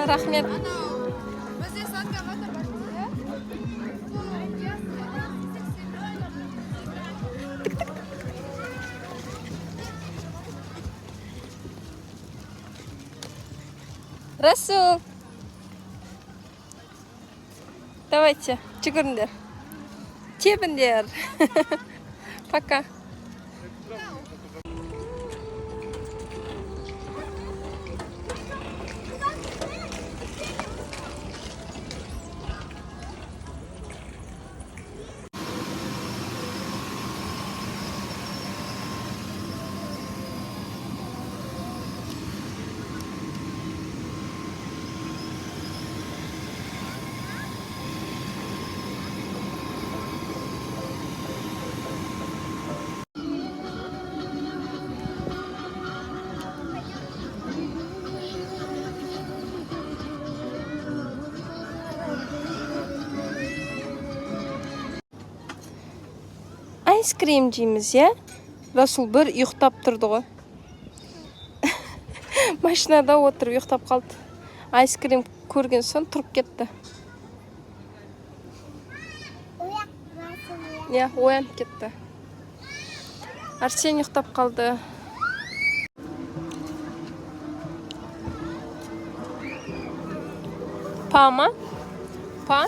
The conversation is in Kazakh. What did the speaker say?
Рахмет. Расул. Давайте, жүгіріңдер. Тебіңдер. Пока. Айскрим жейміз, е? Расул бір ұйықтап тұрды ғой. Машинада отырып ұйықтап қалды. Айскрим көрген соң тұрып кетті. Оянып кетті. Арсен ұйықтап қалды. Па ма? Па?